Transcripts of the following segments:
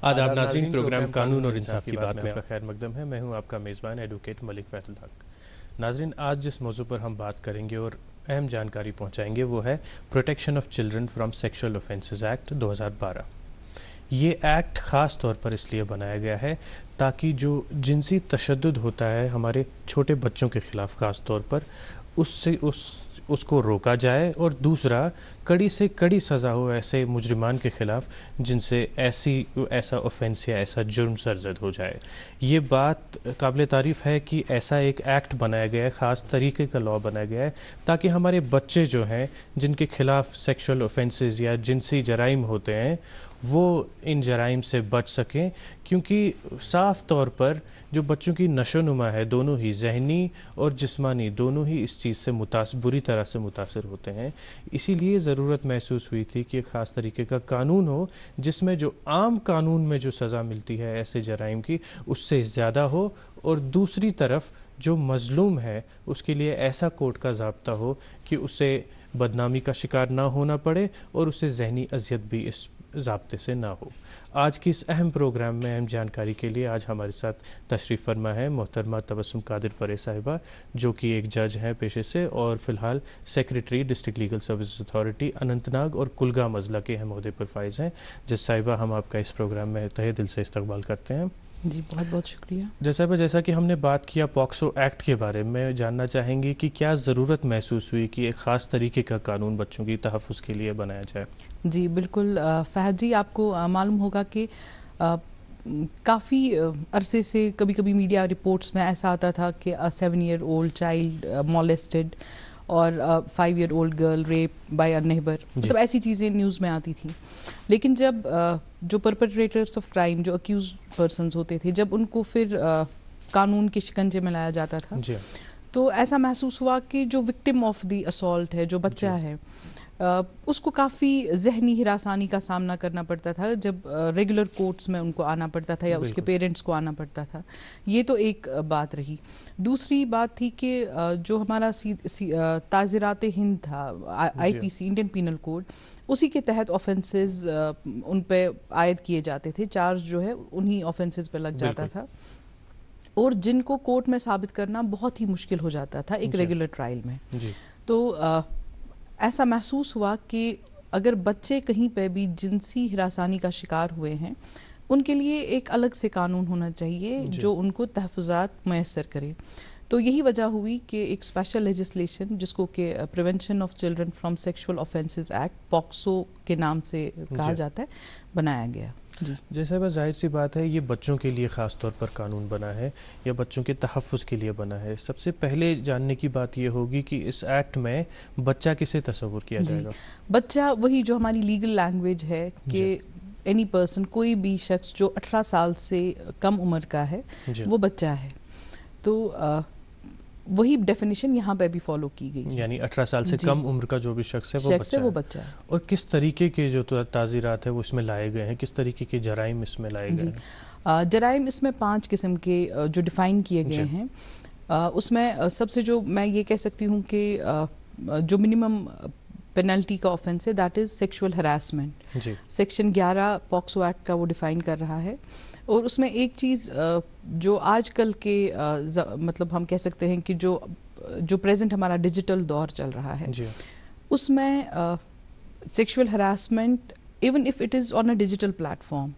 آداب ناظرین، پروگرام قانون اور انصاف کی بات میں آپ کا خیر مقدم ہے۔ میں ہوں آپ کا میزبان ایڈوکیٹ ملک فیض الحق۔ ناظرین، آج جس موضوع پر ہم بات کریں گے اور اہم جانکاری پہنچائیں گے وہ ہے protection of children from sexual offences act 2012۔ یہ ایکٹ خاص طور پر اس لیے بنایا گیا ہے تاکہ جو جنسی تشدد ہوتا ہے ہمارے چھوٹے بچوں کے خلاف خاص طور پر اس کو روکا جائے، اور دوسرا کڑی سے کڑی سزا ہو ایسے مجرمان کے خلاف جن سے ایسا اوفینس یا ایسا جرم سرزد ہو جائے۔ یہ بات قابل تعریف ہے کہ ایسا ایک ایکٹ بنایا گیا ہے، خاص طریقے کا لا بنایا گیا ہے تاکہ ہمارے بچے جو ہیں جن کے خلاف سیکشل اوفینسز یا جنسی جرائم ہوتے ہیں وہ ان جرائم سے بچ سکیں، کیونکہ صاف طور پر جو بچوں کی نشو و نما ہے دونوں ہی ذہنی اور جسمانی دونوں ہی اس چیز سے بری طرح سے متاثر ہوتے ہیں۔ اسی لیے ضرورت محسوس ہوئی تھی کہ ایک خاص طریقے کا قانون ہو جس میں جو عام قانون میں جو سزا ملتی ہے ایسے جرائم کی اس سے زیادہ ہو، اور دوسری طرف جو مظلوم ہے اس کے لیے ایسا کورٹ کا ضابطہ ہو کہ اسے بدنامی کا شکار نہ ہونا پڑے اور اسے ذہنی اذیت بھی اس ضابطے سے نہ ہو۔ آج کی اس اہم پروگرام میں اہم جانکاری کے لیے آج ہمارے ساتھ تشریف فرما ہے محترمہ تبسم قادر پرے صاحبہ، جو کہ ایک جج ہیں پیشے سے اور فی الحال secretary district legal services authority Anantnag اور کلگام اضلاع کے اہم عہدے پر فائز ہیں۔ جج صاحبہ، ہم آپ کا اس پروگرام میں تہہ دل سے استقبال کرتے ہیں۔ جی بہت بہت شکریہ۔ جج صاحبہ، جیسا کہ ہم نے بات کیا پاکسو ایکٹ کے بارے میں، جاننا چاہیں گے کہ کیا ضرورت محسوس ہوئی کہ ایک خاص طریقے کا قانون بچوں کی تحفظ کے لیے بنایا جائے؟ جی بالکل فہد جی، آپ کو معلوم ہوگا کہ کافی عرصے سے کبھی کبھی میڈیا رپورٹس میں ایسا آتا تھا کہ 7 ایئر اولڈ چائلڈ مولسٹڈ اور 5 year old girl rape by a neighbour, مطلب ایسی چیزیں نیوز میں آتی تھیں۔ لیکن جب جو پرپیٹریٹرس آف کرائم، جو اکیوز پرسنز ہوتے تھے، جب ان کو پھر قانون کے شکنجے میں لایا جاتا تھا تو ایسا محسوس ہوا کہ جو وکٹم آف دی اسالٹ ہے، جو بچہ ہے، اس کو کافی ذہنی ہراسانی کا سامنا کرنا پڑتا تھا جب ریگولر کورٹس میں ان کو آنا پڑتا تھا یا اس کے پیرنٹس کو آنا پڑتا تھا۔ یہ تو ایک بات رہی۔ دوسری بات تھی کہ جو ہمارا تعزیرات ہند تھا، IPC انڈین پینل کوڈ، اسی کے تحت آفینسز ان پہ عائد کیے جاتے تھے، چارج جو ہے انہی آفینسز پہ لگ جاتا تھا، اور جن کو کورٹ میں ثابت کرنا بہت ہی مشکل ہو جاتا تھا ایک ریگولر ٹرائل میں۔ تو ایسا محسوس ہوا کہ اگر بچے کہیں پہ بھی جنسی ہراسانی کا شکار ہوئے ہیں ان کے لیے ایک الگ سے قانون ہونا چاہیے جو ان کو تحفظات میسر کرے۔ تو یہی وجہ ہوئی کہ ایک اسپیشل لیجسلیشن جس کو کہ prevention of children from sexual offences act, POCSO کے نام سے کہا جاتا ہے، بنایا گیا۔ جیسے بس ظاہر سی بات ہے یہ بچوں کے لیے خاص طور پر قانون بنا ہے یا بچوں کے تحفظ کے لیے بنا ہے، سب سے پہلے جاننے کی بات یہ ہوگی کہ اس ایکٹ میں بچہ کسے تصور کیا جائے گا؟ بچہ وہی جو ہماری لیگل لینگویج ہے کہ اینی پرسن، کوئی بھی شخص جو 18 سال سے کم عمر کا ہے وہ بچہ ہے۔ تو وہی ڈیفینیشن یہاں پہ بھی فالو کی گئی، یعنی 18 سال سے کم عمر کا جو بھی شخص ہے وہ بچہ ہے۔ اور کس طریقے کے جو تعزیرات ہے وہ اس میں لائے گئے ہیں، کس طریقے کے جرائم اس میں لائے گئے ہیں؟ جرائم اس میں 5 قسم کے جو ڈیفائن کیے گئے ہیں۔ اس میں سب سے جو میں یہ کہہ سکتی ہوں کہ جو منیمم پینلٹی کا آفینس ہے that is sexual harassment, section 11 POCSO act کا وہ ڈیفائن کر رہا ہے۔ اور اس میں ایک چیز جو آج کل کے مطلب ہم کہہ سکتے ہیں کہ جو پریزنٹ ہمارا ڈیجیٹل دور چل رہا ہے اس میں sexual harassment even if it is on a digital plate form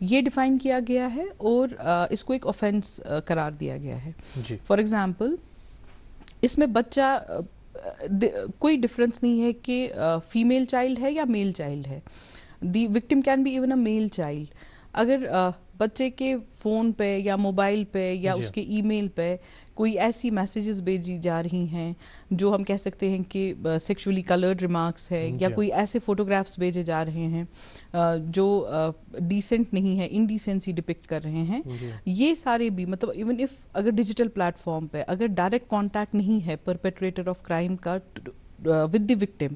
یہ ڈیفائن کیا گیا ہے اور اس کو ایک آفینس قرار دیا گیا ہے۔ فار ایگزامپل اس میں بچہ کوئی ڈفرینس نہیں ہے کہ فیمیل چائلڈ ہے یا میل چائلڈ ہے، the victim can be even a male child. اگر بچے کے فون پہ یا موبائل پہ یا اس کے ای میل پہ کوئی ایسی میسیجز بھیجی جا رہی ہیں جو ہم کہہ سکتے ہیں کہ سیکشولی کلرڈ ریمارکس ہے، یا کوئی ایسے فوٹوگرافس بھیجے جا رہے ہیں جو ڈیسنٹ نہیں ہے، انڈیسنسی ڈپکٹ کر رہے ہیں، یہ سارے بھی مطلب ایون اف اگر ڈیجیٹل پلیٹ فارم پہ اگر ڈائریکٹ کانٹیکٹ نہیں ہے پرپیٹریٹر آف کرائم کا with the victim,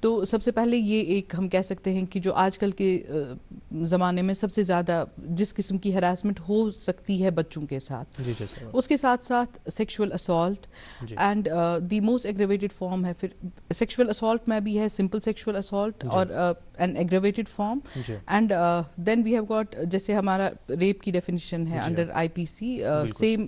تو سب سے پہلے یہ ایک ہم کہہ سکتے ہیں کہ جو آج کل کے زمانے میں سب سے زیادہ جس قسم کی ہراسمنٹ ہو سکتی ہے بچوں کے ساتھ، جی جی صاحبہ اس کے ساتھ ساتھ سیکشول اسالٹ جی and the most aggravated form ہے. پھر سیکشول اسالٹ میں بھی ہے سمپل سیکشول اسالٹ جی. اور این ایگریویٹڈ فارم، جی and then we have got جیسے ہمارا ریپ کی ڈیفینیشن ہے جی. انڈر آئی پی سی، بالکل. سیم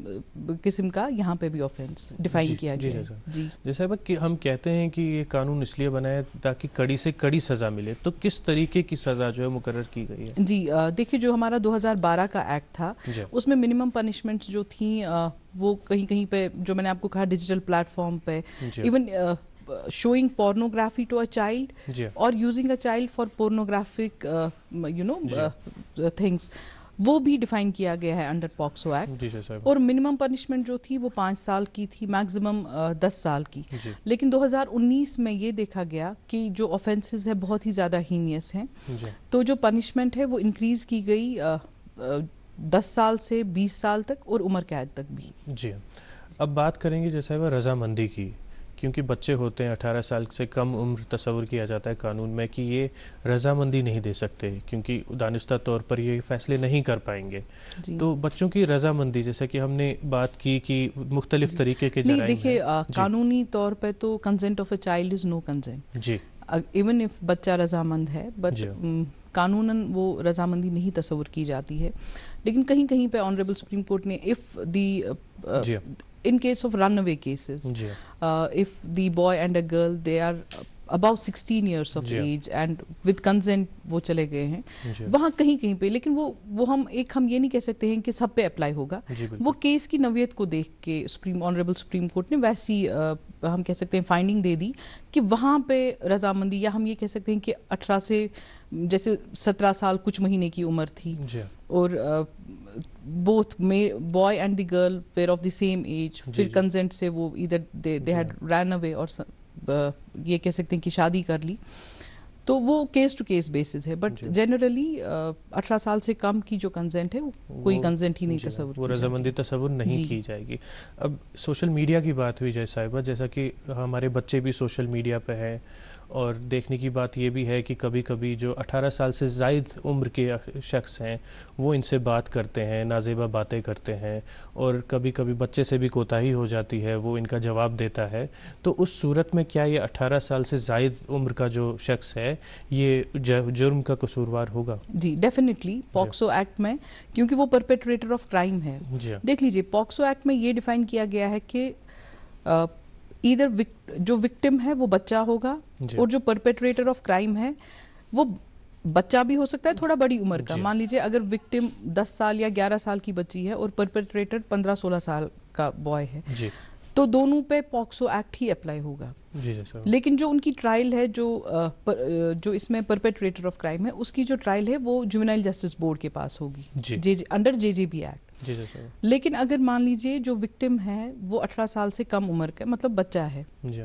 قسم کا یہاں پہ بھی آفینس ڈیفائن کیا جی گیا ہے. جی جی جیسا کہ ہم کہتے ہیں کہ یہ قانون اس لیے بنایا تاکہ کڑی سے کڑی سزا ملے، تو کس طریقے کی سزا جو ہے مقرر کی گئی ہے؟ جی دیکھیے جو ہمارا 2012 کا ایکٹ تھا جی اس میں منیمم پنشمنٹس جو تھیں وہ کہیں کہیں پہ جو میں نے آپ کو کہا ڈیجیٹل پلیٹ فارم پہ جی even showing pornography to a child جی or using a child for pornographic جی. things وہ بھی ڈیفائن کیا گیا ہے انڈر پاکسو ایکٹ. جی جی صاحب اور منیمم پنشمنٹ جو تھی وہ 5 سال کی تھی، میکسیمم 10 سال کی. جی لیکن 2019 میں یہ دیکھا گیا کہ جو آفینسز ہے بہت ہی زیادہ ہینیس ہیں، جی تو جو پنشمنٹ ہے وہ انکریز کی گئی 10 سال سے 20 سال تک اور عمر قید تک بھی. جی. اب بات کریں گے جیسا وہ رضامندی کی، کیونکہ بچے ہوتے ہیں 18 سال سے کم عمر تصور کیا جاتا ہے قانون میں کہ یہ رضامندی نہیں دے سکتے کیونکہ دانستہ طور پر یہ فیصلے نہیں کر پائیں گے. جی تو بچوں کی رضامندی جیسا کہ ہم نے بات کی کہ مختلف طریقے کے نہیں جرائم دیکھیے ہیں. جی قانونی طور پہ تو consent of a child is no consent, جی ایون اف بچہ رضامند ہے، بٹ جی. قانوناً وہ رضامندی نہیں تصور کی جاتی ہے. لیکن کہیں کہیں پہ آنریبل سپریم کورٹ نے اف دی جی in case of runaway cases, جی if the boy and a girl they are above 16 years of جی. age and with consent وہ چلے گئے ہیں جی وہاں کہیں کہیں پہ، لیکن وہ ہم یہ نہیں کہہ سکتے ہیں کہ سب پہ اپلائی ہوگا. جی وہ بالکل. کیس کی نوعیت کو دیکھ کے آنریبل سپریم کورٹ نے ویسی ہم کہہ سکتے ہیں فائنڈنگ دے دی کہ وہاں پہ رضامندی، یا ہم یہ کہہ سکتے ہیں کہ 18 سے جیسے 17 سال کچھ مہینے کی عمر تھی جی اور both boy and the girl were of the same age, جی پھر جی. کنسنٹ سے وہ ادھر دے ہیڈ رین اوے اور یہ کہہ سکتے ہیں کہ شادی کر لی، تو وہ کیس ٹو کیس بیسس ہے. بٹ جی. جنرلی 18 سال سے کم کی جو کنسنٹ ہے وہ کوئی کنسنٹ ہی نہیں جی، تصور وہ کی رضامندی جاتی. تصور نہیں جی. کی جائے گی. اب سوشل میڈیا کی بات ہوئی جائے صاحبہ، جیسا کہ ہمارے بچے بھی سوشل میڈیا پہ ہیں اور دیکھنے کی بات یہ بھی ہے کہ کبھی کبھی جو 18 سال سے زائد عمر کے شخص ہیں وہ ان سے بات کرتے ہیں، نازیبا باتیں کرتے ہیں، اور کبھی کبھی بچے سے بھی کوتاہی ہو جاتی ہے، وہ ان کا جواب دیتا ہے. تو اس صورت میں کیا یہ 18 سال سے زائد عمر کا جو شخص ہے یہ جرم کا قصوروار ہوگا؟ جی ڈیفینیٹلی پاکسو ایکٹ میں، کیونکہ وہ پرپیٹریٹر آف کرائم ہے. جی دیکھ لیجئے پاکسو ایکٹ میں یہ ڈیفائن کیا گیا ہے کہ ادھر جو وکٹم ہے وہ بچہ ہوگا جی. اور جو پرپیٹریٹر آف کرائم ہے وہ بچہ بھی ہو سکتا ہے تھوڑا بڑی عمر کا. جی. مان لیجئے اگر وکٹم 10 سال یا 11 سال کی بچی ہے اور پرپیٹریٹر 15-16 سال کا بوائے ہے، جی تو دونوں پہ پاکسو ایکٹ ہی اپلائی ہوگا. جی جی سر. لیکن جو ان کی ٹرائل ہے جو اس میں پرپیٹریٹر آف کرائم ہے اس کی جو ٹرائل ہے وہ جوینائل جسٹس بورڈ کے پاس ہوگی جی انڈر جے بی ایکٹ. جی جی سر. لیکن اگر مان لیجئے جو وکٹم ہے وہ 18 سال سے کم عمر کا مطلب بچہ ہے جی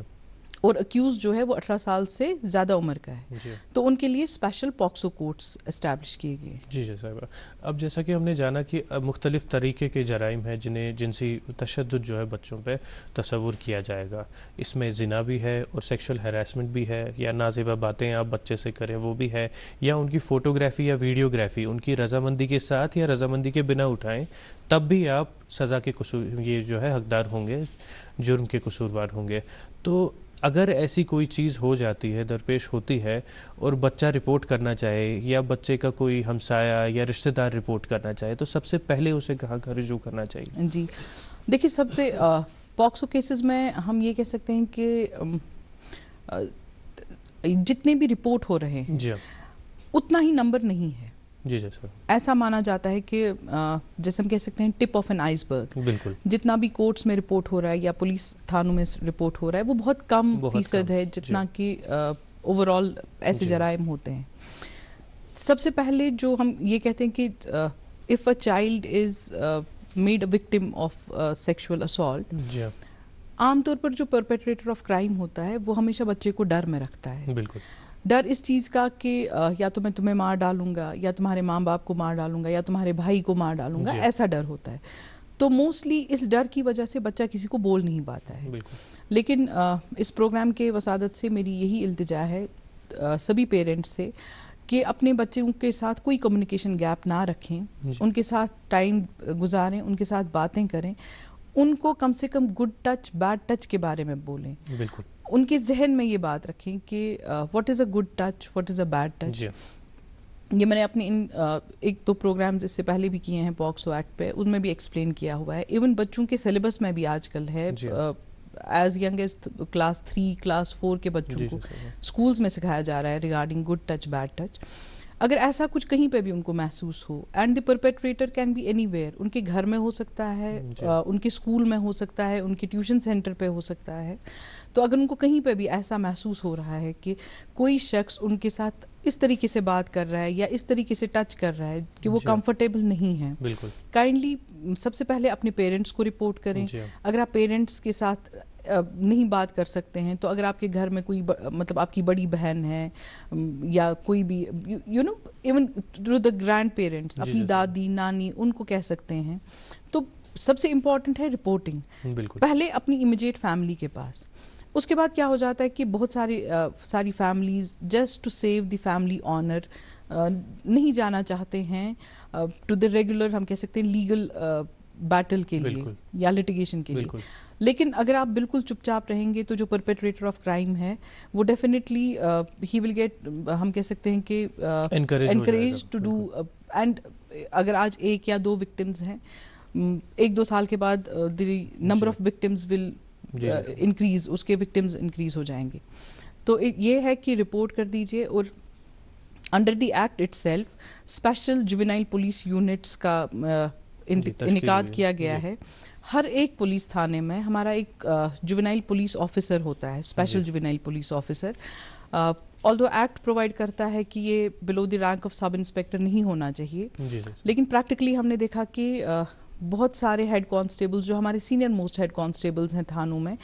اور اکیوز جو ہے وہ 18 سال سے زیادہ عمر کا ہے، جی تو ان کے لیے اسپیشل پاکسو کورٹس اسٹیبلش کیے گئے. جی جی صاحبہ. اب جیسا کہ ہم نے جانا کہ مختلف طریقے کے جرائم ہیں جنہیں جنسی تشدد جو ہے بچوں پہ تصور کیا جائے گا. اس میں زنا بھی ہے اور سیکشل ہیراسمنٹ بھی ہے، یا نازیبا باتیں آپ بچے سے کریں وہ بھی ہے، یا ان کی فوٹوگرافی یا ویڈیوگرافی ان کی رضامندی کے ساتھ یا رضامندی کے بنا اٹھائیں تب بھی آپ سزا کے قصور یہ جو ہے حقدار ہوں گے، جرم کے قصوروار ہوں گے. تو اگر ایسی کوئی چیز ہو جاتی ہے، درپیش ہوتی ہے، اور بچہ رپورٹ کرنا چاہے یا بچے کا کوئی ہمسایہ یا رشتہ دار رپورٹ کرنا چاہے تو سب سے پہلے اسے کہاں کا رجوع کرنا چاہیے؟ جی دیکھیے سب سے پاکسو کیسز میں ہم یہ کہہ سکتے ہیں کہ جتنے بھی رپورٹ ہو رہے ہیں جی اتنا ہی نمبر نہیں ہے. جی جی سر. ایسا مانا جاتا ہے کہ جیسے ہم کہہ سکتے ہیں ٹپ آف این آئس برگ، بالکل. جتنا بھی کورٹس میں رپورٹ ہو رہا ہے یا پولیس تھانوں میں رپورٹ ہو رہا ہے وہ بہت کم فیصد ہے جتنا کہ اوور آل ایسے جرائم ہوتے ہیں. سب سے پہلے جو ہم یہ کہتے ہیں کہ if a child is made a victim of sexual assault, جی عام طور پر جو پرپیٹریٹر آف کرائم ہوتا ہے وہ ہمیشہ بچے کو ڈر میں رکھتا ہے. بالکل. ڈر اس چیز کا کہ یا تو میں تمہیں مار ڈالوں گا یا تمہارے ماں باپ کو مار ڈالوں گا یا تمہارے بھائی کو مار ڈالوں گا، جی. ایسا ڈر ہوتا ہے. تو موسٹلی اس ڈر کی وجہ سے بچہ کسی کو بول نہیں پاتا ہے. لیکن اس پروگرام کے وسادت سے میری یہی التجا ہے سبھی پیرنٹس سے کہ اپنے بچوں کے ساتھ کوئی کمیونیکیشن گیپ نہ رکھیں, ان کے ساتھ ٹائم گزاریں, ان کے ساتھ باتیں کریں, ان کو کم سے کم گڈ ٹچ بیڈ ٹچ کے بارے میں بولیں. بالکل. ان کے ذہن میں یہ بات رکھیں کہ what is a good touch, what is a bad touch. یہ میں نے اپنے ایک دو پروگرامز اس سے پہلے بھی کیے ہیں پاکسو ایکٹ پہ, ان میں بھی ایکسپلین کیا ہوا ہے. ایون بچوں کے سلیبس میں بھی آج کل ہے, as young as class 3 class 4 کے بچوں کو اسکولز میں سکھایا جا رہا ہے regarding good touch bad touch. اگر ایسا کچھ کہیں پہ بھی ان کو محسوس ہو, and the perpetrator can be anywhere, ان کے گھر میں ہو سکتا ہے, ان کے اسکول میں ہو سکتا ہے, ان کے ٹیوشن سینٹر پہ ہو سکتا ہے, تو اگر ان کو کہیں پہ بھی ایسا محسوس ہو رہا ہے کہ کوئی شخص ان کے ساتھ اس طریقے سے بات کر رہا ہے یا اس طریقے سے ٹچ کر رہا ہے کہ وہ کمفرٹیبل نہیں ہے, کائنڈلی سب سے پہلے اپنے پیرنٹس کو رپورٹ کریں. اگر آپ پیرنٹس کے ساتھ نہیں بات کر سکتے ہیں تو اگر آپ کے گھر میں کوئی مطلب آپ کی بڑی بہن ہے یا کوئی بھی you know even to the grand parents, اپنی دادی نانی, ان کو کہہ سکتے ہیں. تو سب سے امپورٹنٹ ہے رپورٹنگ, پہلے اپنی امیجیٹ فیملی کے پاس. اس کے بعد کیا ہو جاتا ہے کہ بہت ساری families just to save the family honour نہیں جانا چاہتے ہیں ٹو دا ریگولر, ہم کہہ سکتے ہیں لیگل بیٹل کے لیے یا لٹیگیشن کے لیے. لیکن اگر آپ بالکل چپ چاپ رہیں گے تو جو پرپیٹریٹر آف کرائم ہے وہ ڈیفینیٹلی ہی ول گیٹ, ہم کہہ سکتے ہیں کہ انکریج ٹو ڈو. اینڈ اگر آج 1 یا 2 وکٹمز ہیں, 1-2 سال کے بعد the number of victims will increase, اس کے وکٹمز انکریز ہو جائیں گے. تو یہ ہے کہ رپورٹ کر دیجئے. اور under the act it self special juvenile police units کا انعقاد کیا گیا ہے. ہر ایک پولیس تھانے میں ہمارا ایک جوینائل پولیس آفیسر ہوتا ہے, special juvenile police officer. Although act provide کرتا ہے کہ یہ below the rank of sub inspector نہیں ہونا چاہیے, لیکن پریکٹیکلی ہم نے دیکھا کہ بہت سارے ہیڈ کانسٹیبلز جو ہمارے سینئر موسٹ ہیڈ کانسٹیبلز ہیں تھانوں میں,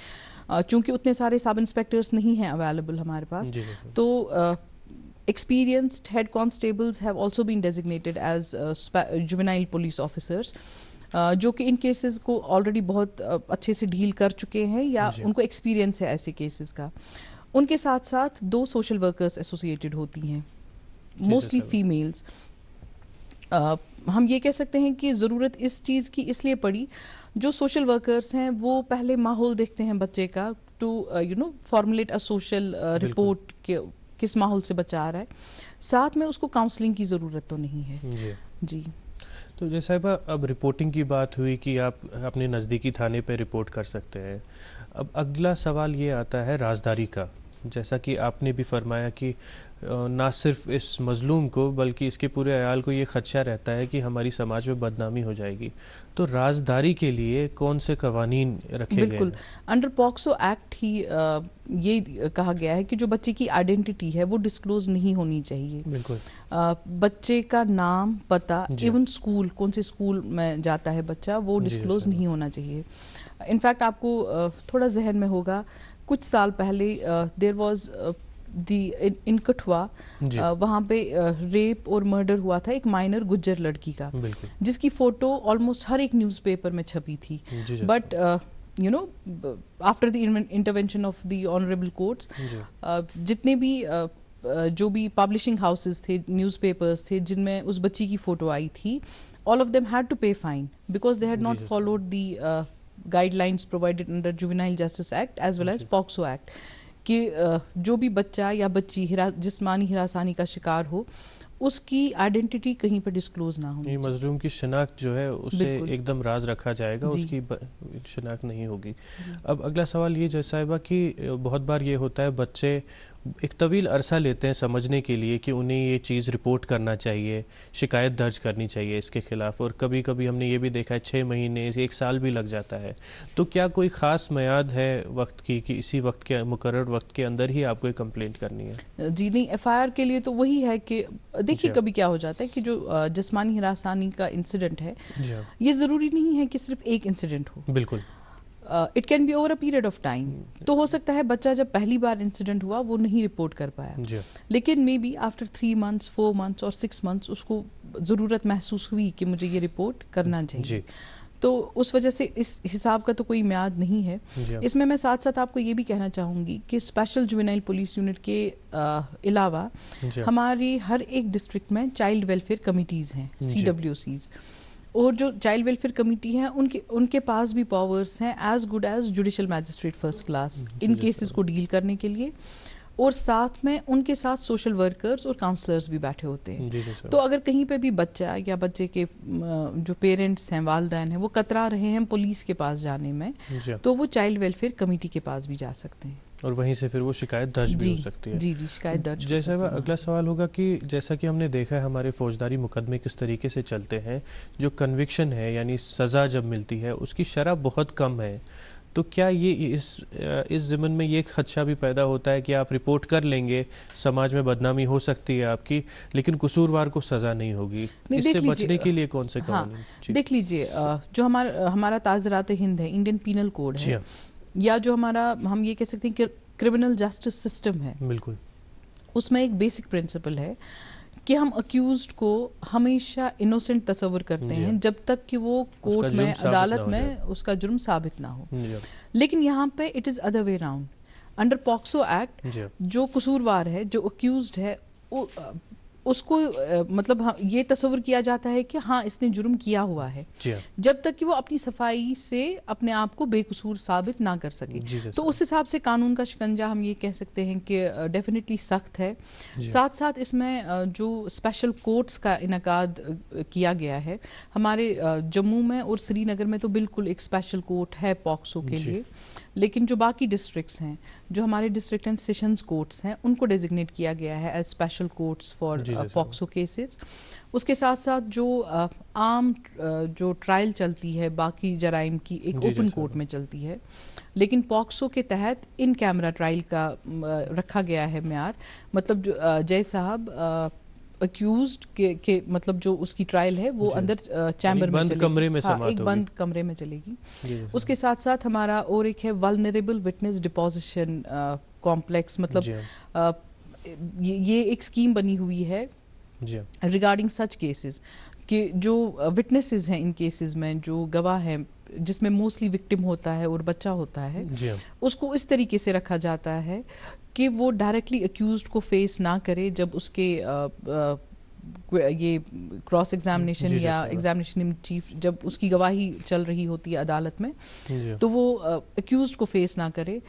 چونکہ اتنے سارے سب انسپیکٹرز نہیں ہیں اویلیبل ہمارے پاس, تو experienced head constables have also been designated as juvenile police officers, جو کہ ان کیسز کو آلریڈی بہت اچھے سے ڈیل کر چکے ہیں یا ان کو ایکسپیرینس ہے ایسے کیسز کا. ان کے ساتھ ساتھ 2 سوشل ورکرز ایسوسیٹڈ ہوتی ہیں, موسٹلی فیمیلز. ہم یہ کہہ سکتے ہیں کہ ضرورت اس چیز کی اس لیے پڑی, جو سوشل ورکرز ہیں وہ پہلے ماحول دیکھتے ہیں بچے کا to formulate a social report کہ کس ماحول سے بچہ آ رہا ہے, ساتھ میں اس کو کاؤنسلنگ کی ضرورت تو نہیں ہے. جی تو جیسا اب رپورٹنگ کی بات ہوئی کہ آپ اپنے نزدیکی تھانے پہ رپورٹ کر سکتے ہیں. اب اگلا سوال یہ آتا ہے رازداری کا, جیسا کہ آپ نے بھی فرمایا کہ نہ صرف اس مظلوم کو بلکہ اس کے پورے عیال کو یہ خدشہ رہتا ہے کہ ہماری سماج میں بدنامی ہو جائے گی. تو رازداری کے لیے کون سے قوانین رکھے گئے ہیں؟ بالکل, انڈر پاکسو ایکٹ ہی یہ کہا گیا ہے کہ جو بچے کی آئیڈینٹی ہے وہ ڈسکلوز نہیں ہونی چاہیے. بالکل. بچے کا نام, پتہ, ایون اسکول, کون سے اسکول میں جاتا ہے بچہ, وہ ڈسکلوز نہیں ہونا چاہیے. انفیکٹ آپ کو تھوڑا ذہن میں ہوگا کچھ سال پہلے دیر واز ان کٹھوا, وہاں پہ ریپ اور مرڈر ہوا تھا ایک مائنر گجر لڑکی کا, جس کی فوٹو آلموسٹ ہر ایک نیوز پیپر میں چھپی تھی. But after the intervention of the honourable courts, جتنے بھی جو بھی پبلشنگ ہاؤسز تھے, نیوز پیپرز تھے جن میں اس بچی کی فوٹو آئی تھی, all of them had to pay fine because they had not followed the guidelines provided under Juvenile Justice Act as well as POCSO Act, کہ جو بھی بچہ یا بچی جسمانی ہراسانی کا شکار ہو اس کی آئیڈینٹی کہیں پر ڈسکلوز نہ ہو. مظلوم کی شناخت جو ہے اسے ایک دم راز رکھا جائے گا, اس کی شناخت نہیں ہوگی. اب اگلا سوال یہ جیسا ہے کہ بہت بار یہ ہوتا ہے بچے ایک طویل عرصہ لیتے ہیں سمجھنے کے لیے کہ انہیں یہ چیز رپورٹ کرنا چاہیے, شکایت درج کرنی چاہیے اس کے خلاف, اور کبھی کبھی ہم نے یہ بھی دیکھا ہے 6 مہینے 1 سال بھی لگ جاتا ہے. تو کیا کوئی خاص میعاد ہے وقت کی کہ اسی وقت کے مقرر وقت کے اندر ہی آپ کو کمپلینٹ کرنی ہے؟ جی نہیں, ایف آئی آر کے لیے تو وہی ہے کہ دیکھیے کبھی کیا ہو جاتا ہے کہ جو جسمانی ہراسانی کا انسیڈنٹ ہے یہ ضروری نہیں ہے کہ صرف ایک انسیڈنٹ ہو. بالکل. It can be over a period of time. تو ہو سکتا ہے بچہ جب پہلی بار انسیڈنٹ ہوا وہ نہیں رپورٹ کر پایا, لیکن may be after 3 months 4 months اور 6 months اس کو ضرورت محسوس ہوئی کہ مجھے یہ رپورٹ کرنا چاہیے. تو اس وجہ سے اس حساب کا تو کوئی میعاد نہیں ہے. اس میں ساتھ ساتھ آپ کو یہ بھی کہنا چاہوں گی کہ اسپیشل جوینائل پولیس یونٹ کے علاوہ ہماری ہر ایک ڈسٹرکٹ میں چائلڈ ویلفیئر کمیٹیز ہیں, CWCs, اور جو چائلڈ ویلفیئر کمیٹی ہیں ان کے پاس بھی پاورز ہیں as good as judicial magistrate first class ان کیسز کو ڈیل کرنے کے لیے, اور ساتھ میں ان کے ساتھ سوشل ورکرز اور کاؤنسلرز بھی بیٹھے ہوتے ہیں. تو اگر کہیں پہ بھی بچہ یا بچے کے جو پیرنٹس ہیں, والدین ہیں, وہ کترا رہے ہیں پولیس کے پاس جانے میں, تو وہ چائلڈ ویلفیئر کمیٹی کے پاس بھی جا سکتے ہیں اور وہیں سے پھر وہ شکایت درج بھی ہو سکتی ہے. جی شکایت درج. جیسا اگلا سوال ہوگا کہ جیسا کہ ہم نے دیکھا ہے ہمارے فوجداری مقدمے کس طریقے سے چلتے ہیں, جو کنوکشن ہے یعنی سزا جب ملتی ہے اس کی شرح بہت کم ہے, تو کیا یہ اس ضمن میں یہ خدشہ بھی پیدا ہوتا ہے کہ آپ رپورٹ کر لیں گے, سماج میں بدنامی ہو سکتی ہے آپ کی, لیکن قصوروار کو سزا نہیں ہوگی, اس سے بچنے کے لیے کون سے قوانین؟ دیکھ لیجئے, جو ہمارا تعزیرات ہند ہے, انڈین پینل کوڈ ہے, یا جو ہم یہ کہہ سکتے ہیں کہ کرمنل جسٹس سسٹم ہے, بالکل, اس میں ایک بیسک پرنسپل ہے کہ ہم اکیوزڈ کو ہمیشہ انوسنٹ تصور کرتے ہیں جب تک کہ وہ کورٹ میں, عدالت میں اس کا جرم ثابت نہ ہو. لیکن یہاں پہ it is other way round. Under POCSO act جو قصوروار ہے, جو اکیوزڈ ہے, اس کو مطلب یہ تصور کیا جاتا ہے کہ ہاں اس نے جرم کیا ہوا ہے, جب تک کہ وہ اپنی صفائی سے اپنے آپ کو بے قصور ثابت نہ کر سکے. تو اس حساب سے قانون کا شکنجہ ہم یہ کہہ سکتے ہیں کہ ڈیفینیٹلی سخت ہے. ساتھ ساتھ اس میں جو اسپیشل کورٹس کا انعقاد کیا گیا ہے ہمارے جموں میں اور سری نگر میں, تو بالکل ایک اسپیشل کورٹ ہے پاکسو کے لیے, لیکن جو باقی ڈسٹرکٹس ہیں, جو ہمارے ڈسٹرکٹ اینڈ سیشنز کورٹس ہیں, ان کو ڈیزگنیٹ کیا گیا ہے as special courts for POCSO cases. اس کے ساتھ ساتھ جو عام جو ٹرائل چلتی ہے باقی جرائم کی, ایک اوپن کورٹ میں چلتی ہے, لیکن پاکسو کے تحت ان کیمرہ ٹرائل کا رکھا گیا ہے معیار. مطلب جے صاحب اکیوزڈ کے مطلب جو اس کی ٹرائل ہے وہ اندر چیمبر میں چلے گی, ایک بند کمرے میں چلے گی. اس کے ساتھ ساتھ ہمارا اور ایک ہے ولنریبل وٹنس ڈپوزیشن کمپلیکس, مطلب یہ ایک اسکیم بنی ہوئی ہے ریگارڈنگ سچ کیسز کہ جو وٹنسز ہیں ان کیسز میں, جو گواہ ہیں جس میں موسٹلی وکٹم ہوتا ہے اور بچہ ہوتا ہے, اس کو اس طریقے سے رکھا جاتا ہے کہ وہ ڈائریکٹلی اکیوزڈ کو فیس نہ کرے جب اس کے یہ کراس ایگزامینیشن یا ایگزامینیشن ان چیف جب اس کی گواہی چل رہی ہوتی ہے عدالت میں, تو وہ اکیوزڈ کو فیس نہ کرے.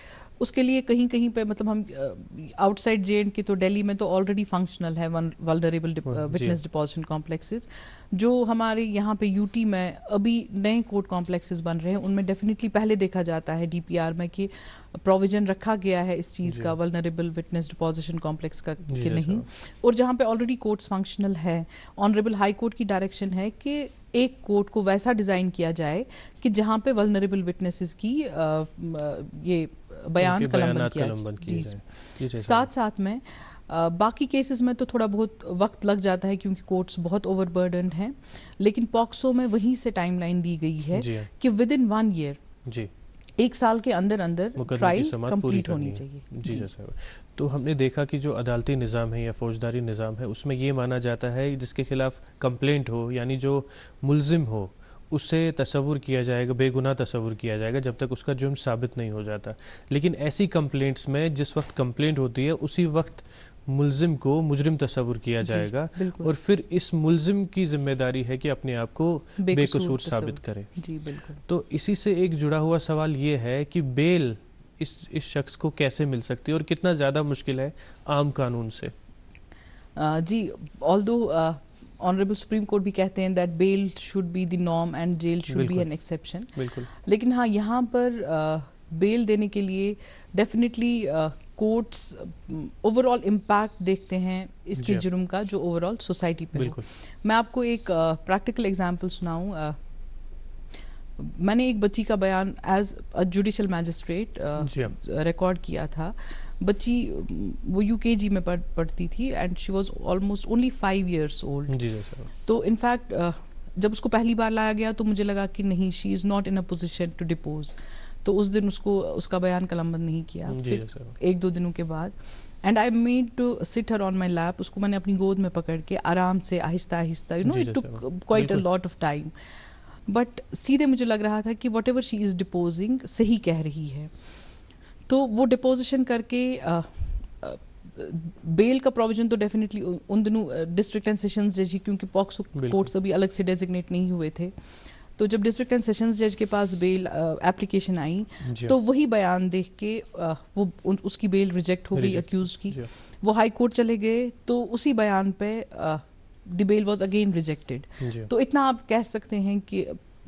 اس کے لیے کہیں کہیں پہ مطلب ہم آؤٹ سائڈ JNK کی تو دہلی میں تو آلریڈی فنکشنل ہے ولنریبل وٹنس ڈپوزیشن کمپلیکسز. جو ہمارے یہاں پہ UT میں ابھی نئے کورٹ کمپلیکسز بن رہے ہیں, ان میں ڈیفینیٹلی پہلے دیکھا جاتا ہے DPR میں کہ پروویژن رکھا گیا ہے اس چیز کا, ولنریبل وٹنس ڈپوزیشن کمپلیکس کا کہ نہیں. اور جہاں پہ آلریڈی کورٹس فنکشنل ہے, آنریبل ہائی کورٹ کی ڈائریکشن ہے کہ ایک کورٹ کو ویسا ڈیزائن کیا جائے کہ جہاں پہ ولنریبل وٹنسز کی یہ بیان قلمبند کیا جائے. ساتھ ساتھ میں باقی کیسز میں تو تھوڑا بہت وقت لگ جاتا ہے کیونکہ کورٹس بہت اوور برڈنڈ ہیں, لیکن پاکسو میں وہیں سے ٹائم لائن دی گئی ہے کہ ود ان 1 year, 1 سال کے اندر ٹرائل کمپلیٹ ہونی چاہیے. تو ہم نے دیکھا کہ جو عدالتی نظام ہے یا فوجداری نظام ہے اس میں یہ مانا جاتا ہے جس کے خلاف کمپلینٹ ہو, یعنی جو ملزم ہو اسے تصور کیا جائے گا, بے گناہ تصور کیا جائے گا جب تک اس کا جرم ثابت نہیں ہو جاتا. لیکن ایسی کمپلینٹس میں جس وقت کمپلینٹ ہوتی ہے اسی وقت ملزم کو مجرم تصور کیا جائے گا, اور پھر اس ملزم کی ذمہ داری ہے کہ اپنے آپ کو بے قصور ثابت کرے. تو اسی سے ایک جڑا ہوا سوال یہ ہے کہ بیل اس شخص کو کیسے مل سکتی ہے اور کتنا زیادہ مشکل ہے عام قانون سے؟ جی, although آنریبل سپریم کورٹ بھی کہتے ہیں that bail should be the norm and jail should be an exception, لیکن ہاں یہاں پر بیل دینے کے لیے definitely courts overall impact دیکھتے ہیں اس کے جرم کا جو اوور آل سوسائٹی پہ ہے. میں آپ کو ایک پریکٹیکل ایگزامپل سناؤں. میں نے ایک بچی کا بیان as a judicial magistrate record کیا تھا. بچی وہ UKG میں پڑھتی تھی and she was almost only 5 years old. تو انفیکٹ جب اس کو پہلی بار لایا گیا تو مجھے لگا کہ نہیں, she is not in a position to depose. تو اس دن اس کا بیان قلمبند نہیں کیا. پھر 1-2 دنوں کے بعد and I made to sit ہر آن مائی لیپ, اس کو میں نے اپنی گود میں پکڑ کے آرام سے آہستہ آہستہ, it took quite a lot of time. But سیدھے مجھے لگ رہا تھا کہ واٹ ایور شی از ڈپوزنگ صحیح کہہ رہی ہے. تو وہ ڈپوزیشن کر کے بیل کا پروویژن تو ڈیفینیٹلی ان دنوں ڈسٹرکٹ اینڈ سیشنز جج ہی, کیونکہ پاکسو کورٹس ابھی الگ سے ڈیزگنیٹ نہیں ہوئے تھے, تو جب ڈسٹرکٹ اینڈ سیشنز جج کے پاس بیل اپلیکیشن آئی تو وہی بیان دیکھ کے وہ اس کی بیل ریجیکٹ ہو گئی اکیوزڈ کی. وہ ہائی کورٹ چلے گئے تو اسی بیان پہ دی بیل واز اگین ریجیکٹڈ. تو اتنا آپ کہہ سکتے ہیں کہ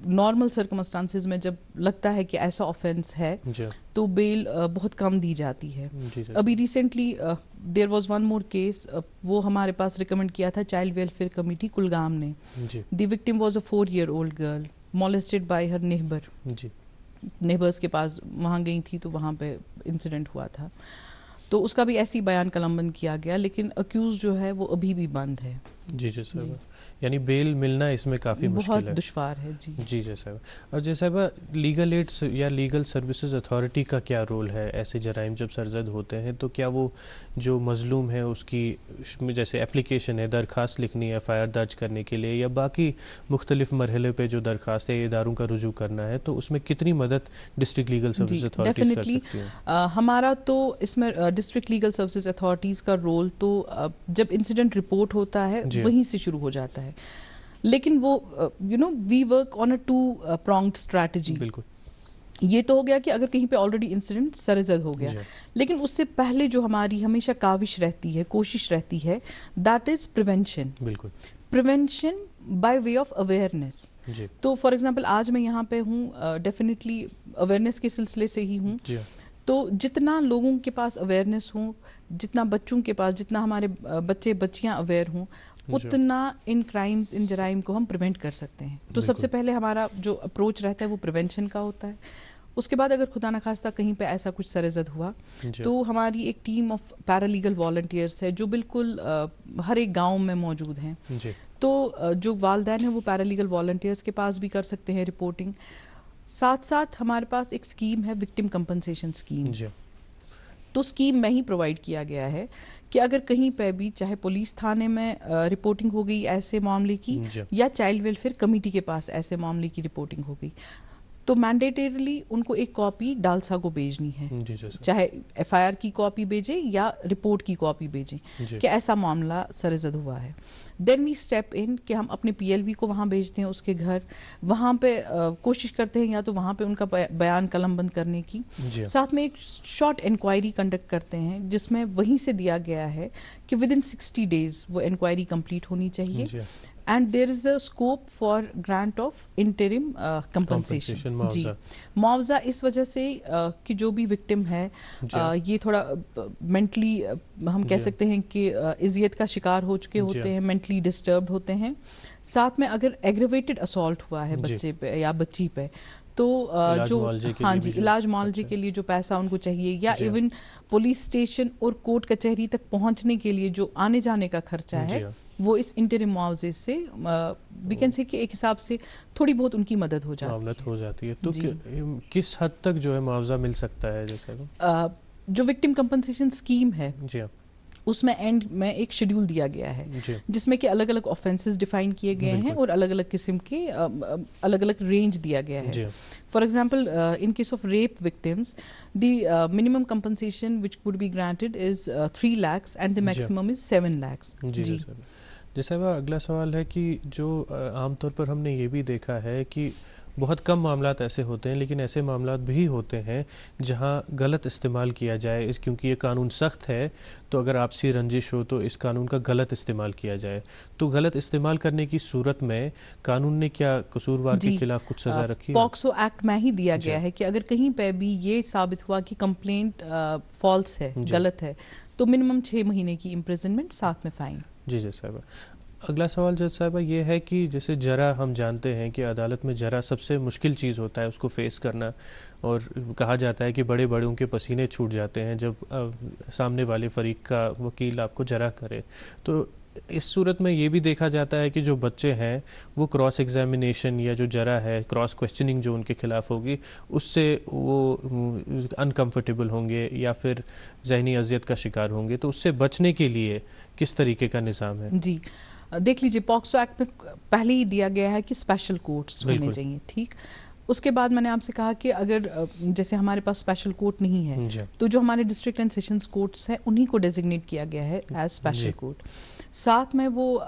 نارمل سرکمسٹانسز میں جب لگتا ہے کہ ایسا آفینس ہے تو بیل بہت کم دی جاتی ہے. ابھی recently there was one more case, وہ ہمارے پاس ریکمینڈ کیا تھا چائلڈ ویلفیئر کمیٹی کلگام نے. The victim was a 4 year old girl molested by her neighbor. Neighbours کے پاس وہاں گئی تھی تو وہاں پہ انسیڈنٹ ہوا تھا, تو اس کا بھی ایسی بیان قلم بند کیا گیا, لیکن اکیوز جو ہے وہ ابھی بھی بند ہے. جی صاحبہ, یعنی بیل ملنا اس میں کافی مشکل ہے, بہت دشوار ہے. جی صاحبہ. اور جی صاحبہ, لیگل ایڈ یا لیگل سروسز اتھارٹی کا کیا رول ہے ایسے جرائم جب سرزد ہوتے ہیں؟ تو کیا وہ جو مظلوم ہے اس کی جیسے اپلیکیشن ہے, درخواست لکھنی ہے FIR درج کرنے کے لیے, یا باقی مختلف مرحلے پہ جو درخواست ہے اداروں کا رجوع کرنا ہے, تو اس میں کتنی مدد ڈسٹرکٹ لیگل سروسز اتھارٹیز کر سکتی ہیں؟ ہمارا تو اس میں ڈسٹرکٹ لیگل سروسز اتھارٹیز کا رول تو جب انسیڈنٹ رپورٹ ہوتا ہے وہیں سے شروع ہو جاتا ہے, لیکن وہ we work on a 2 pronged strategy. بالکل, یہ تو ہو گیا کہ اگر کہیں پہ آلریڈی انسیڈنٹ سرزد ہو گیا, لیکن اس سے پہلے جو ہماری ہمیشہ کاوش رہتی ہے, کوشش رہتی ہے, دیٹ از پریونشن. بالکل, prevention by way of awareness. تو فار ایگزامپل آج میں یہاں پہ ہوں, ڈیفینیٹلی اویئرنیس کے سلسلے سے ہی ہوں. تو جتنا لوگوں کے پاس اویئرنیس ہوں, جتنا بچوں کے پاس, جتنا ہمارے بچے بچیاں اویئر ہوں, اتنا ان کرائمز, ان جرائم کو ہم پریونٹ کر سکتے ہیں. تو سب سے پہلے ہمارا جو اپروچ رہتا ہے وہ پریونشن کا ہوتا ہے. اس کے بعد اگر خدا نخواستہ کہیں پہ ایسا کچھ سرزد ہوا تو ہماری ایک ٹیم آف پیرالیگل والنٹیئرس ہے جو بالکل ہر ایک گاؤں میں موجود ہیں. تو جو والدین ہیں وہ پیرالیگل والنٹیئرس کے پاس بھی کر سکتے ہیں رپورٹنگ. ساتھ ساتھ ہمارے پاس ایک اسکیم ہے وکٹم کمپنسیشن اسکیم. تو اسکیم میں ہی پرووائڈ کیا گیا ہے کہ اگر کہیں پہ بھی چاہے پولیس تھانے میں رپورٹنگ ہو گئی ایسے معاملے کی, یا چائلڈ ویلفیئر کمیٹی کے پاس ایسے معاملے کی رپورٹنگ ہو گئی, تو مینڈیٹریلی ان کو ایک کاپی ڈالسا کو بھیجنی ہے, چاہے FIR کی کاپی بھیجیں یا رپورٹ کی کاپی بھیجیں کہ ایسا معاملہ سرزد ہوا ہے. دین وی اسٹیپ ان کہ ہم اپنے PLV کو وہاں بھیجتے ہیں اس کے گھر, وہاں پہ کوشش کرتے ہیں یا تو وہاں پہ ان کا بیان قلم بند کرنے کی, ساتھ میں ایک شارٹ انکوائری کنڈکٹ کرتے ہیں جس میں وہیں سے دیا گیا ہے کہ ودن 60 days وہ انکوائری کمپلیٹ ہونی چاہیے. And there is a scope for grant of interim compensation. جی, معاوضہ اس وجہ سے کہ جو بھی وکٹم ہے یہ تھوڑا مینٹلی ہم کہہ سکتے ہیں کہ اذیت کا شکار ہو چکے ہوتے ہیں, مینٹلی ڈسٹربڈ ہوتے ہیں. ساتھ میں اگر ایگریویٹڈ اسالٹ ہوا ہے بچے پہ یا بچی پہ, تو جو ہاں جی علاج معالجے کے لیے جو پیسہ ان کو چاہیے, یا ایون پولیس اسٹیشن اور کورٹ کچہری تک پہنچنے کے لیے جو آنے جانے کا خرچہ ہے, وہ اس انٹرم معاوضے سے وی کین سے کہ ایک حساب سے تھوڑی بہت ان کی مدد ہو جاتی ہے. تو کس حد تک جو ہے معاوضہ مل سکتا ہے؟ جیسے جو وکٹم کمپنسیشن اسکیم ہے اس میں اینڈ میں ایک شیڈیول دیا گیا ہے جس میں کہ الگ الگ آفینسز ڈیفائن کیے گئے ہیں اور الگ الگ قسم کے الگ الگ رینج دیا گیا ہے. For example in case of rape victims the minimum compensation which could be granted is 3 lakhs and the maximum is 7 lakhs. جیسا اگلا سوال ہے کہ جو عام طور پر ہم نے یہ بھی دیکھا ہے کہ بہت کم معاملات ایسے ہوتے ہیں, لیکن ایسے معاملات بھی ہوتے ہیں جہاں غلط استعمال کیا جائے, کیونکہ یہ قانون سخت ہے تو اگر آپسی رنجش ہو تو اس قانون کا غلط استعمال کیا جائے. تو غلط استعمال کرنے کی صورت میں قانون نے کیا قصوروار کے خلاف کچھ سزا رکھی؟ پاکسو ایکٹ میں ہی دیا گیا ہے کہ اگر کہیں پہ بھی یہ ثابت ہوا کہ کمپلینٹ فالس ہے, غلط ہے, تو منیمم 6 مہینے کی امپریزنمنٹ ساتھ میں فائن. جی صاحبہ. اگلا سوال جج صاحبہ یہ ہے کہ جیسے جرا ہم جانتے ہیں کہ عدالت میں جرا سب سے مشکل چیز ہوتا ہے اس کو فیس کرنا, اور کہا جاتا ہے کہ بڑے بڑوں کے پسینے چھوٹ جاتے ہیں جب سامنے والے فریق کا وکیل آپ کو جرا کرے. تو اس صورت میں یہ بھی دیکھا جاتا ہے کہ جو بچے ہیں وہ کراس ایگزامینیشن یا جو جرا ہے کراس کوشچننگ جو ان کے خلاف ہوگی اس سے وہ انکمفرٹیبل ہوں گے یا پھر ذہنی اذیت کا شکار ہوں گے. تو اس سے بچنے کے لیے کس طریقے کا نظام ہے؟ جی, دیکھ لیجئے پاکسو ایکٹ میں پہلے ہی دیا گیا ہے کہ اسپیشل کورٹس ہونے بالکل۔ چاہیے، ٹھیک. اس کے بعد میں نے آپ سے کہا کہ اگر جیسے ہمارے پاس اسپیشل کورٹ نہیں ہے جی تو جو ہمارے ڈسٹرکٹ اینڈ سیشنز کورٹس ہیں انہی کو ڈیزگنیٹ کیا گیا ہے ایز اسپیشل جی۔ کورٹ. ساتھ میں وہ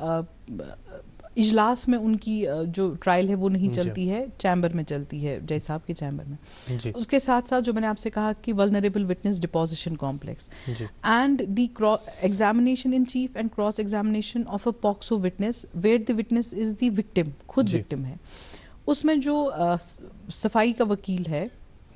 اجلاس میں ان کی جو ٹرائل ہے وہ نہیں جی۔ چلتی ہے، چیمبر میں چلتی ہے، جج صاحب کے چیمبر میں. جی اس کے ساتھ ساتھ جو میں نے آپ سے کہا کہ ولنریبل وٹنس ڈپوزیشن کمپلیکس جی and the examination in chief and cross examination of a POCSO witness where the witness is the victim, خود جی۔ وکٹم ہے. اس میں جو صفائی کا وکیل ہے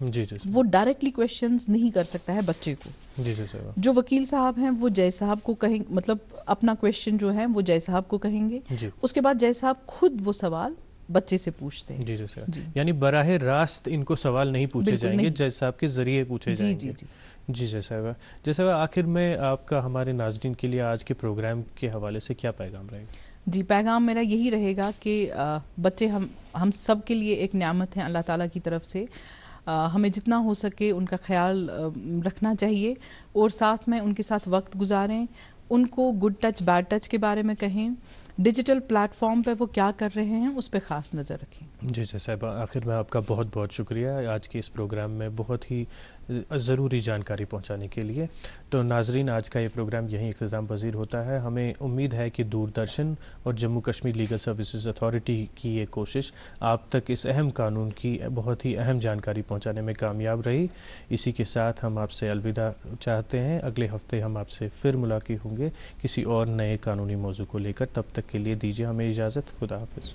جی جی وہ ڈائریکٹلی کوشچنز نہیں کر سکتا ہے بچے کو. جی جی سر. جو وکیل صاحب ہیں وہ جج صاحب کو کہیں، مطلب اپنا کوشچن جو ہے وہ جج صاحب کو کہیں گے. جی اس کے بعد جج صاحب خود وہ سوال بچے سے پوچھتے ہیں. جی جی سر. جی یعنی براہ راست ان کو سوال نہیں پوچھے بالکل جائیں گے، نہیں. جج صاحب کے ذریعے پوچھے جی جائیں جی گے. جی جی جی صاحبہ. جی صاحبہ، آخر میں آپ کا ہمارے ناظرین کے لیے آج کے پروگرام کے حوالے سے کیا پیغام رہے گا؟ جی پیغام میرا یہی رہے گا کہ بچے ہم سب کے لیے ایک نعمت ہیں اللہ تعالیٰ کی طرف سے. ہمیں جتنا ہو سکے ان کا خیال رکھنا چاہیے اور ساتھ میں ان کے ساتھ وقت گزاریں، ان کو گڈ ٹچ بیڈ ٹچ کے بارے میں کہیں، ڈیجیٹل پلیٹ فارم پہ وہ کیا کر رہے ہیں اس پہ خاص نظر رکھیں. جی جی صاحبہ، آخر میں آپ کا بہت بہت شکریہ آج کے اس پروگرام میں بہت ہی ضروری جانکاری پہنچانے کے لیے. تو ناظرین، آج کا یہ پروگرام یہیں اختتام پذیر ہوتا ہے. ہمیں امید ہے کہ دوردرشن اور Jammu Kashmir legal services authority کی یہ کوشش آپ تک اس اہم قانون کی بہت ہی اہم جانکاری پہنچانے میں کامیاب رہی. اسی کے ساتھ ہم آپ سے الوداع چاہتے ہیں. اگلے ہفتے ہم آپ سے پھر ملاقات ہوں گے کسی اور نئے قانونی موضوع کو لے کر. تب تک کے لیے دیجیے ہمیں اجازت. خدا حافظ.